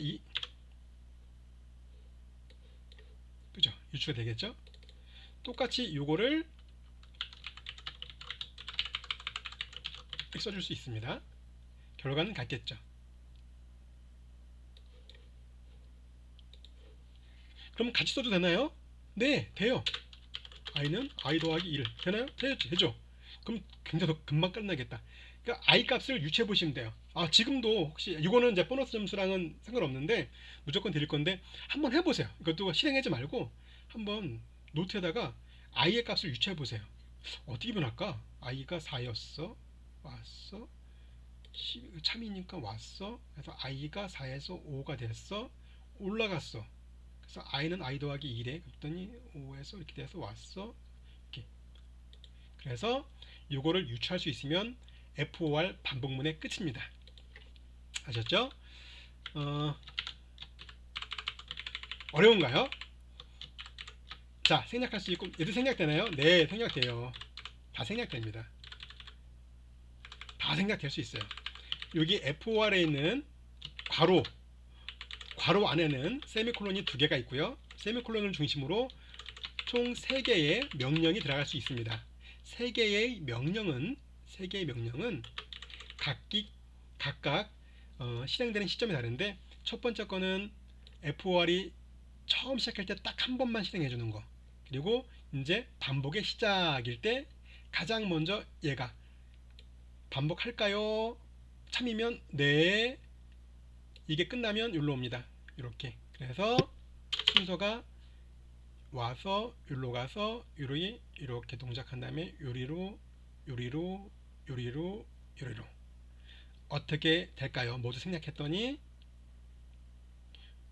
그죠? 유추가 되겠죠? 똑같이 요거를 써줄 수 있습니다. 결과는 같겠죠. 그럼 같이 써도 되나요? 네, 돼요. i는 i 더하기 1 되나요? 되죠. 그럼 굉장히 더 금방 끝나겠다. 그러니까 i 값을 유추해 보시면 돼요. 지금도 혹시 이거는 이제 보너스 점수랑은 상관없는데 무조건 드릴 건데 한번 해보세요. 이것도 실행하지 말고 한번 노트에다가 i의 값을 유추해 보세요. 어떻게 변할까? i가 4였어. 왔어. 10, 참이니까 왔어. 그래서 i가 4에서 5가 됐어. 올라갔어. 그래서 i는 i 더하기 1에 그랬더니 5에서 이렇게 돼서 왔어. 이렇게. 그래서 이거를 유추할 수 있으면 FOR 반복문의 끝입니다. 아셨죠? 어려운가요? 자, 생략할 수 있고 얘도 생략되나요? 네, 생략돼요. 다 생략됩니다. 다 생략될 수 있어요. 여기 FOR에 있는 괄호 안에는 세미콜론이 2개가 있고요. 세미콜론을 중심으로 총 3개의 명령이 들어갈 수 있습니다. 3개의 명령은 세 개의 명령은 각각 실행되는 시점이 다른데, 첫 번째 거는 FOR이 처음 시작할 때 딱 한 번만 실행해 주는 거, 그리고 이제 반복의 시작일 때 가장 먼저 얘가 반복할까요? 참이면 네, 이게 끝나면 여기로 옵니다. 이렇게. 그래서 순서가 와서 여기로 가서 요리 이렇게 동작한 다음에 요리로 요리로 요리로 요리로 어떻게 될까요? 모두 생략했더니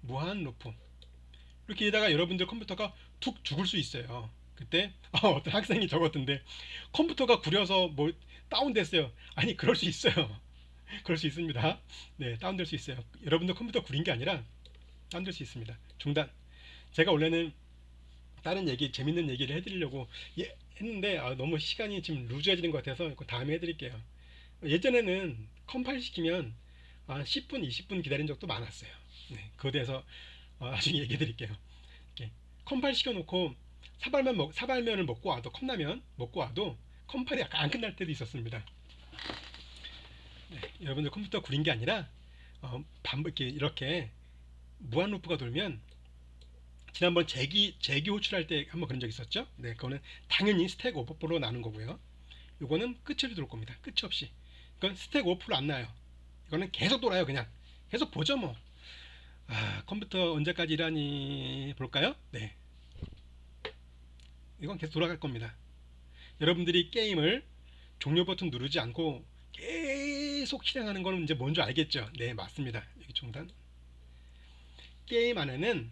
무한 루프. 이렇게 하다가 여러분들 컴퓨터가 툭 죽을 수 있어요. 그때 어떤 학생이 적었던데, 컴퓨터가 구려서 뭐 다운됐어요. 아니, 그럴 수 있어요. 그럴 수 있습니다. 네, 다운될 수 있어요. 여러분들 컴퓨터 구린 게 아니라 다운될 수 있습니다. 중단. 제가 원래는 다른 얘기, 재밌는 얘기를 해드리려고 했는데, 너무 시간이 지금 루즈해지는 것 같아서 다음에 해드릴게요. 예전에는 컴파일 시키면 10분, 20분 기다린 적도 많았어요. 네, 그거에 대해서 나중에 얘기해 드릴게요. 컴파일 시켜놓고 사발면을 먹고 와도, 컵라면 먹고 와도 컴파일이 약간 안 끝날 때도 있었습니다. 네, 여러분들 컴퓨터 구린 게 아니라 반복 이렇게 무한 루프가 돌면, 지난번 재기 호출할 때 한번 그런 적 있었죠. 네, 그거는 당연히 스택 오버플로 나는 거고요. 이거는 끝으로 돌 겁니다. 끝이 없이. 이건 스택 오버플로 안 나요. 이거는 계속 돌아요. 그냥 계속 보죠 뭐. 컴퓨터 언제까지 일하니 볼까요? 네, 이건 계속 돌아갈 겁니다. 여러분들이 게임을 종료 버튼 누르지 않고 계속 실행하는 거는 이제 뭔지 알겠죠? 네, 맞습니다. 여기 중단. 게임 안에는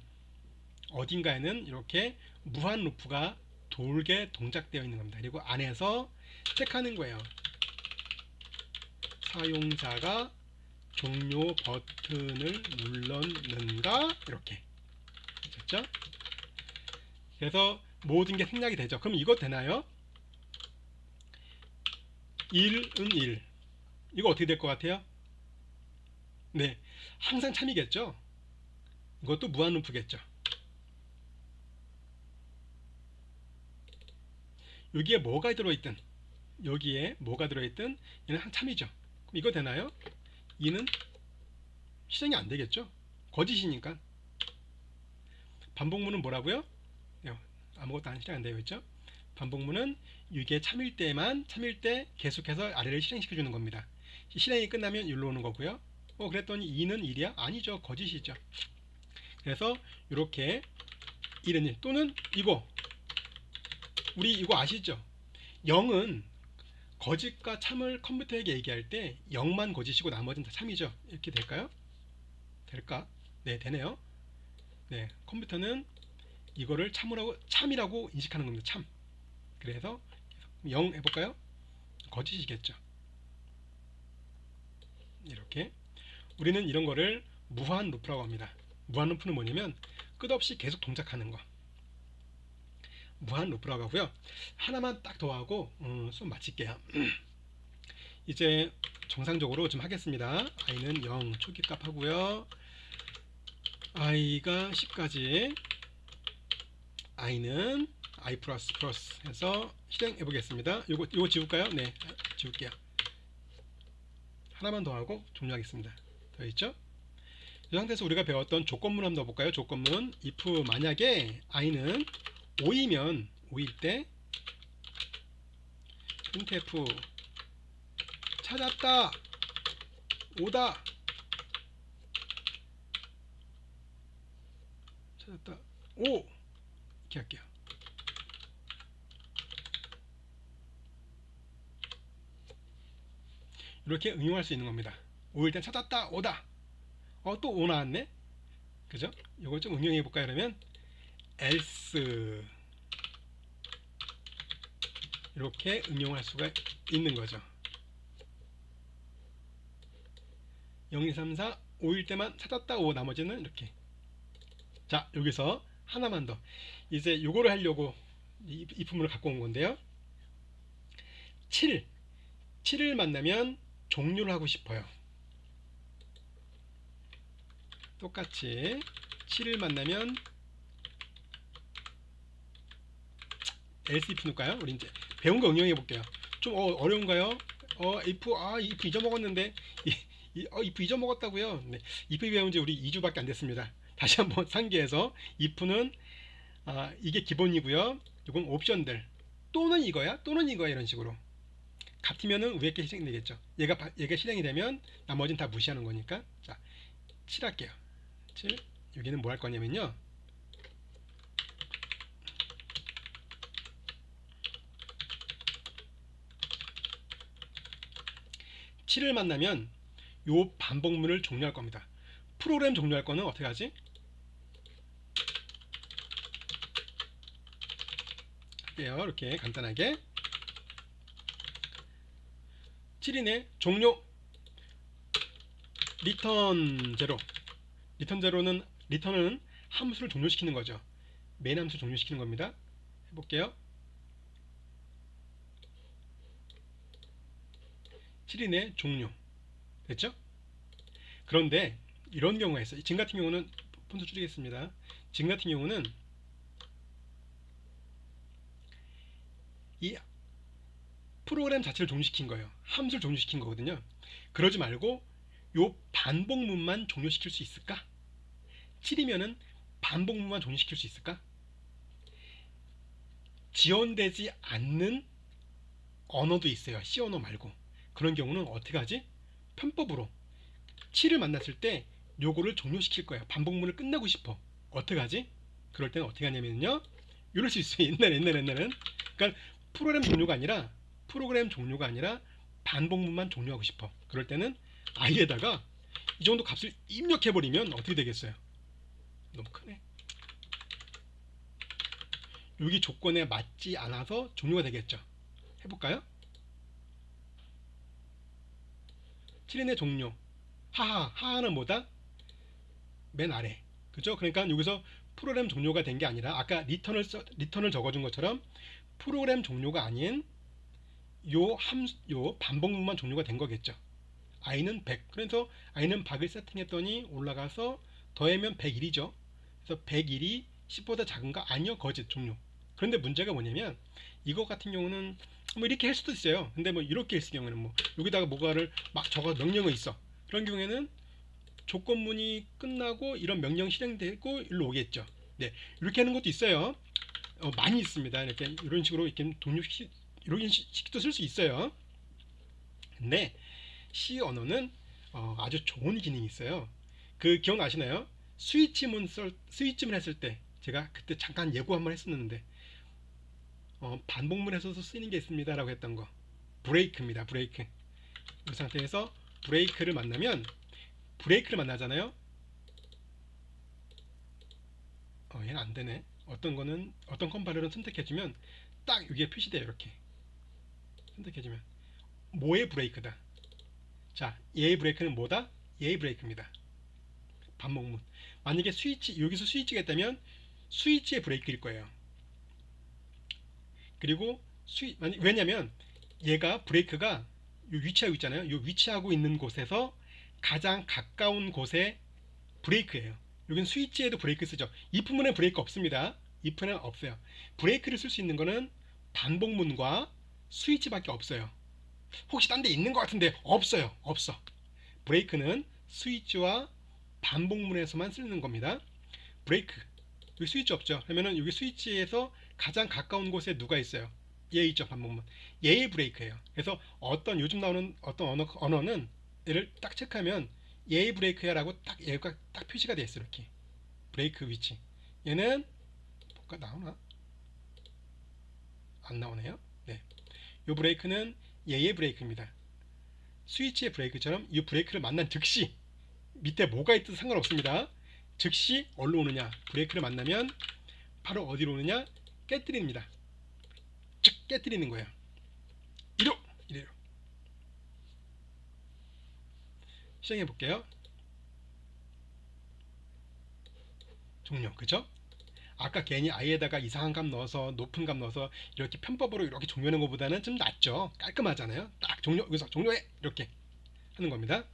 어딘가에는 이렇게 무한 루프가 돌게 동작되어 있는 겁니다. 그리고 안에서 체크하는 거예요. 사용자가 종료 버튼을 눌렀는가? 이렇게. 됐죠? 그래서 모든 게 생략이 되죠. 그럼 이거 되나요? 1은 1. 이거 어떻게 될 것 같아요? 네, 항상 참이겠죠? 이것도 무한 루프겠죠. 여기에 뭐가 들어있든 얘는 한 참이죠. 그럼 이거 되나요? 2는 실행이 안 되겠죠? 거짓이니까. 반복문은 뭐라고요? 아무것도 안 실행 안 되어 있죠? 반복문은 이게 참일 때 계속해서 아래를 실행시켜 주는 겁니다. 실행이 끝나면 여기로 오는 거고요. 그랬더니 2는 1이야? 아니죠. 거짓이죠. 그래서 이렇게 1은 1 또는 우리 이거 아시죠? 0은 거짓과 참을 컴퓨터에게 얘기할 때 0만 거짓이고 나머지는 다 참이죠. 이렇게 될까요? 될까? 네, 되네요. 네, 컴퓨터는 이거를 참이라고 인식하는 겁니다. 참. 그래서 0 해볼까요? 거짓이겠죠. 이렇게 우리는 이런 거를 무한 루프라고 합니다. 무한 루프는 뭐냐면 끝없이 계속 동작하는 거. 무한 루프라고 하고요. 하나만 딱 더 하고 수업 마칠게요. 이제 정상적으로 좀 하겠습니다. i는 0 초기값 하고요. i가 10까지 i는 i 플러스 해서 실행해 보겠습니다. 요거 지울까요? 네, 지울게요. 하나만 더 하고 종료하겠습니다. 더 있죠? 이 상태에서 우리가 배웠던 조건문 한번 넣어볼까요? 조건문 if 만약에 i는 5이면 5일 때 printf 찾았다 5다 찾았다 5 이렇게 할게요. 이렇게 응용할 수 있는 겁니다. 5일 땐 찾았다 5다. 또 5 나왔네. 그죠? 이걸 좀 응용해 볼까요? 그러면 else 이렇게 응용할 수가 있는 거죠. 0, 2, 3, 4 5일 때만 찾았다 5 나머지는 이렇게. 자, 여기서 하나만 더. 이제 요거를 하려고 이 if문을 갖고 온 건데요. 7을 만나면 종료를 하고 싶어요. 똑같이 7을 만나면 else if 넣을까요? 우리 이제 배운 거 응용해 볼게요. 좀 어려운가요? if 잊어먹었는데 if 잊어먹었다고요. 네, if 배운 지 우리 2주밖에 안 됐습니다. 다시 한번 상기해서 if는 이게 기본이고요. 이건 옵션들 또는 이거야 이런 식으로 같으면은 위에 게 실행되겠죠. 얘가 실행이 되면 나머지는 다 무시하는 거니까. 자, 7 할게요. 7. 여기는 뭐 할 거냐면요. 7을 만나면 요 반복문을 종료할 겁니다. 프로그램 종료할 거는 어떻게 하지? 할게요. 이렇게 간단하게 7이네 종료 리턴 제로. 리턴은 함수를 종료시키는 거죠. 메인 함수 종료시키는 겁니다. 해볼게요. 7이네 종료 됐죠? 그런데 이런 경우가 있어요. 지금 같은 경우는 폰트 줄이겠습니다. 지금 같은 경우는 이 프로그램 자체를 종료시킨 거예요. 함수를 종료시킨 거거든요. 그러지 말고 요 반복문만 종료시킬 수 있을까? 7이면은 반복문만 종료시킬 수 있을까? 지원되지 않는 언어도 있어요. C 언어 말고. 그런 경우는 어떻게 하지? 편법으로 7을 만났을 때 요거를 종료시킬 거예요. 반복문을 끝내고 싶어. 어떻게 하지? 그럴 때는 어떻게 하냐면요. 이럴 수 있어요. 옛날에는. 그러니까 프로그램 종료가 아니라 반복문만 종료하고 싶어. 그럴 때는 i에다가 이 정도 값을 입력해 버리면 어떻게 되겠어요? 너무 크네. 여기 조건에 맞지 않아서 종료가 되겠죠. 해볼까요? 7인의 종료. 하하는 뭐다? 맨 아래. 그죠? 그러니까 여기서 프로그램 종료가 된 게 아니라 아까 리턴을 적어준 것처럼 프로그램 종료가 아닌 요 반복문만 종료가 된 거겠죠. i는 100. 그래서 i는 100을 세팅했더니 올라가서 더하면 101이죠. 그래서 101이 10보다 작은가? 아니요. 거짓 종료. 그런데 문제가 뭐냐면 이거 같은 경우는 뭐 이렇게 할 수도 있어요. 근데 뭐 이렇게 했을 경우는 뭐 여기다가 뭐가를 막 적어 명령어 있어. 그런 경우에는 조건문이 끝나고 이런 명령 실행되고 일로 오겠죠. 네, 이렇게 하는 것도 있어요. 많이 있습니다. 이렇게 이런 식으로 이렇게 이런 식도 쓸 수 있어요. 근데 C 언어는 아주 좋은 기능이 있어요. 그 기억나시나요? 스위치문 했을 때 제가 그때 잠깐 예고 한번 했었는데 반복문에서도 쓰이는 게 있습니다라고 했던 거 브레이크입니다. 브레이크. 이 상태에서 브레이크를 만나잖아요. 얘는 안 되네. 어떤 컴파일러는 선택해주면 딱 여기에 표시돼요. 이렇게 선택해주면 뭐의 브레이크다. 자, 얘의 브레이크는 뭐다? 얘의 브레이크입니다. 반복문. 만약에 여기서 스위치가 있다면 스위치의 브레이크일 거예요. 그리고 왜냐면 얘가 브레이크가 위치하고 있잖아요. 요 위치하고 있는 곳에서 가장 가까운 곳에 브레이크예요. 여기는 스위치에도 브레이크 쓰죠. if문에 브레이크 없습니다. if는 없어요. 브레이크를 쓸 수 있는 거는 반복문과 스위치밖에 없어요. 혹시 딴 데 있는 것 같은데 없어요. 없어. 브레이크는 스위치와 반복문에서만 쓰는 겁니다. 브레이크. 여기 스위치 없죠. 그러면은 여기 스위치에서 가장 가까운 곳에 누가 있어요? 얘 있죠. 반복문. 얘의 브레이크예요. 그래서 요즘 나오는 어떤 언어는 얘를 딱 체크하면 얘의 브레이크야 라고 딱 얘가 딱 표시가 돼 있어요. 이렇게 브레이크 위치. 얘는 볼까 나오나? 안 나오네요. 네. 요 브레이크는 얘의 브레이크입니다. 스위치의 브레이크처럼 이 브레이크를 만난 즉시 밑에 뭐가 있든 상관없습니다. 즉시 어디로 오느냐? 브레이크를 만나면 바로 어디로 오느냐? 깨뜨립니다. 즉 깨뜨리는 거예요. 이래로 시작해 볼게요. 종료. 그죠? 아까 괜히 i에다가 이상한 값 넣어서 높은 값 넣어서 이렇게 편법으로 이렇게 종료하는 것보다는 좀 낫죠. 깔끔하잖아요. 딱 여기서 종료해 이렇게 하는 겁니다.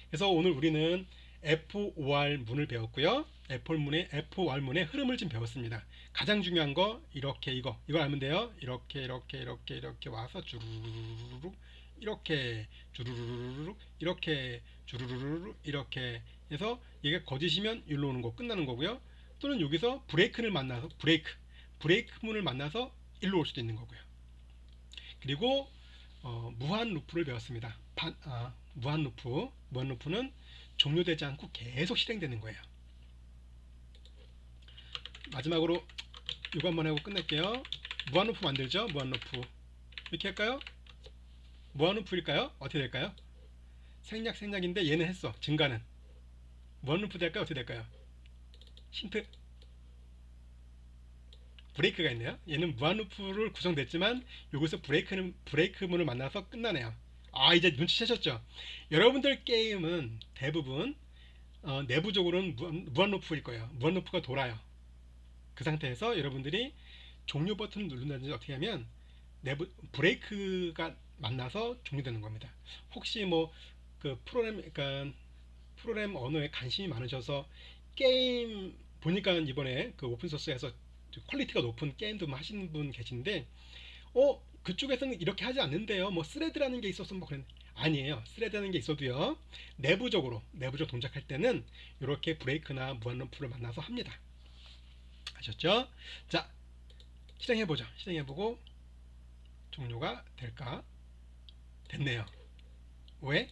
그래서 오늘 우리는 FOR 문을 배웠고요. F1문의 흐름을 좀 배웠습니다. 가장 중요한 거 이렇게 이걸 알면 돼요. 이렇게 와서 주르륵 이렇게 주르륵 이렇게 주르륵 이렇게 해서 얘가 거짓이면 일로 오는 거 끝나는 거고요. 또는 여기서 브레이크를 만나서 브레이크문을 만나서 일로 올 수도 있는 거고요. 그리고 무한 루프를 배웠습니다. 무한 루프는 종료되지 않고 계속 실행되는 거예요. 마지막으로 이거 한번 하고 끝낼게요. 무한 루프 만들죠. 무한 루프 이렇게 할까요? 무한 루프일까요? 어떻게 될까요? 생략인데 얘는 했어. 증가는 무한 루프 될까요? 어떻게 될까요? 힌트. 브레이크가 있네요. 얘는 무한 루프를 구성됐지만 여기서 브레이크문을 만나서 끝나네요. 이제 눈치채셨죠? 여러분들 게임은 대부분 내부적으로는 무한 루프일 거예요. 무한 루프가 돌아요. 그 상태에서 여러분들이 종료 버튼을 누른다든지 어떻게 하면 내부 브레이크가 만나서 종료되는 겁니다. 혹시 뭐 그 프로그램 언어에 관심이 많으셔서 게임 보니까 이번에 그 오픈소스에서 퀄리티가 높은 게임도 하시는 분 계신데 그쪽에서는 이렇게 하지 않는데요. 뭐 스레드라는 게 있어서 뭐 그런 아니에요. 스레드라는 게 있어도요. 내부적으로 동작할 때는 이렇게 브레이크나 무한루프를 만나서 합니다. 아셨죠? 자, 실행해보죠. 실행해보고 종료가 될까? 됐네요. 왜?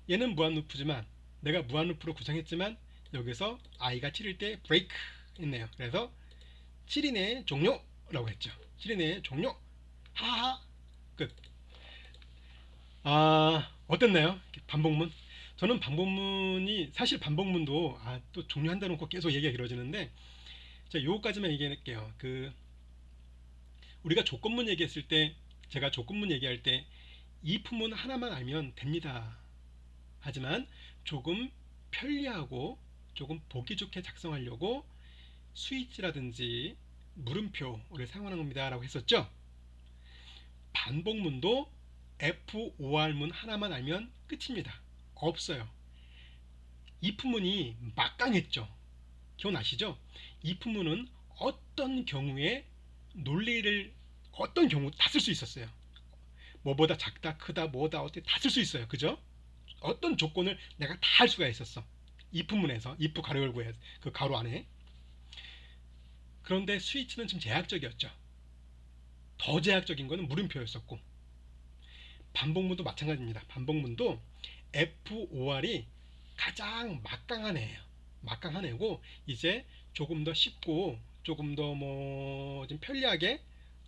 얘는 무한루프지만 내가 무한루프로 구성했지만 여기서 i가 7일 때 브레이크 했네요. 그래서 7이네 종료라고 했죠. 7이네 종료. 하하 끝. 어땠나요? 반복문. 저는 반복문이 사실 반복문도 또 종료한다 놓고 계속 얘기가 길어지는데 자, 요거까지만 얘기할게요. 우리가 조건문 얘기했을 때 제가 조건문 얘기할 때 if문 하나만 알면 됩니다. 하지만 조금 편리하고 조금 보기 좋게 작성하려고 스위치라든지 물음표를 사용하는 겁니다 라고 했었죠. 반복문도 FOR문 하나만 알면 끝입니다. 없어요. if문이 막강했죠. 기억나시죠? if문은 어떤 경우에 논리를 어떤 경우 다 쓸 수 있었어요. 뭐보다 작다 크다 뭐다 어떻게 다 쓸 수 있어요. 그죠? 어떤 조건을 내가 다 할 수가 있었어. if문에서 if 가로 열고 그 가로 안에. 그런데 스위치는 좀 제약적이었죠. 더 제약적인 거는 물음표였었고 반복문도 마찬가지입니다. 반복문도 FOR이 가장 막강한 애예요. 막강한 애고 이제 조금 더 쉽고 조금 더 뭐 좀 편리하게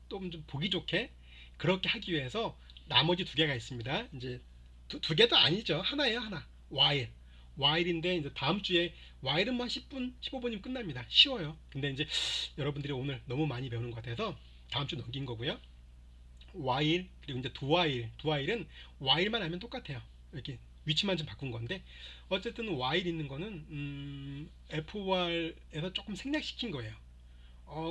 좀 보기 좋게 그렇게 하기 위해서 나머지 두 개가 있습니다. 이제 두 개도 아니죠. 하나예요, 하나. while인데 이제 다음 주에 while은 뭐 10분, 15분이면 끝납니다. 쉬워요. 근데 이제 여러분들이 오늘 너무 많이 배우는 것 같아서 다음 주 넘긴 거고요. while 그리고 이제 do while은 while만 하면 똑같아요. 이렇게 위치만 좀 바꾼 건데 어쨌든 while 있는 거는 F-while에서 조금 생략시킨 거예요.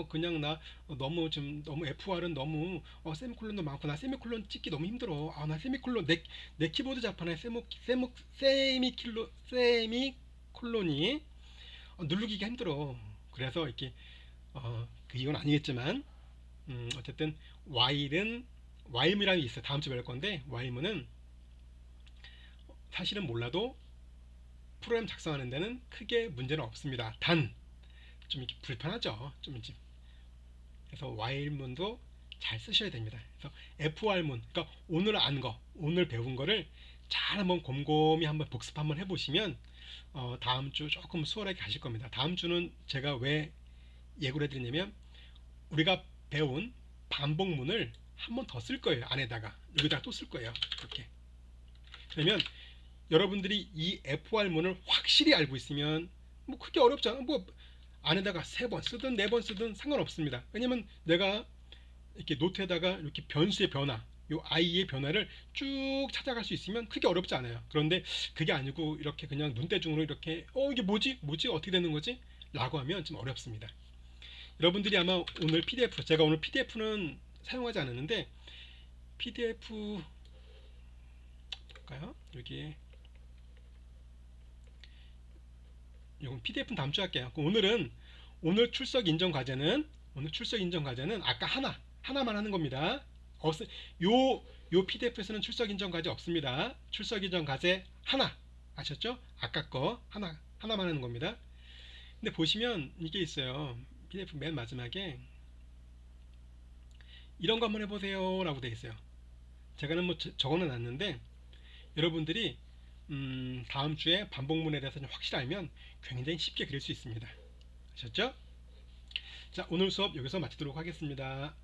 그냥 나 너무 F-while은 너무 세미콜론도 많고 나 세미콜론 찍기 너무 힘들어. 나 세미콜론 내 키보드 자판에 세미콜론이 누르기가 힘들어. 그래서 이렇게 이건 아니겠지만 어쨌든 while이라는 게 있어요. 다음 주에 배울 건데 while문은 사실은 몰라도 프로그램 작성하는 데는 크게 문제는 없습니다. 단 좀 이렇게 불편하죠. 좀 이제 그래서 while문도 잘 쓰셔야 됩니다. 그래서 FR문 그러니까 오늘 배운 거를 잘 한번 곰곰이 한번 복습 한번 해보시면 다음 주 조금 수월하게 가실 겁니다. 다음 주는 제가 왜 예고를 해드리냐면 우리가 배운 반복문을 한 번 더 쓸 거예요. 안에다가 여기다가 또 쓸 거예요. 이렇게 그러면 여러분들이 이 FR문을 확실히 알고 있으면 뭐 크게 어렵지 않아. 뭐 안에다가 3번 쓰든 4번 쓰든 상관없습니다. 왜냐면 내가 이렇게 노트에다가 이렇게 변수의 변화 요 i의 변화를 쭉 찾아갈 수 있으면 크게 어렵지 않아요. 그런데 그게 아니고 이렇게 그냥 눈대중으로 이렇게 이게 뭐지 어떻게 되는 거지 라고 하면 좀 어렵습니다. 여러분들이 아마 오늘 PDF 제가 오늘 PDF는 사용하지 않았는데 PDF 볼까요? 여기에 이건 PDF는 다음 주에 할게요. 오늘은 오늘 출석 인정 과제는 아까 하나만 하는 겁니다. 요 PDF에서는 출석 인정 과제 없습니다. 출석 인정 과제 하나 아셨죠? 아까 거 하나만 하는 겁니다. 근데 보시면 이게 있어요. PDF 맨 마지막에 이런 거 한번 해보세요 라고 되어 있어요. 제가는 뭐 적어는 놨는데 여러분들이 다음 주에 반복문에 대해서 좀 확실히 알면 굉장히 쉽게 그릴 수 있습니다. 아셨죠? 자, 오늘 수업 여기서 마치도록 하겠습니다.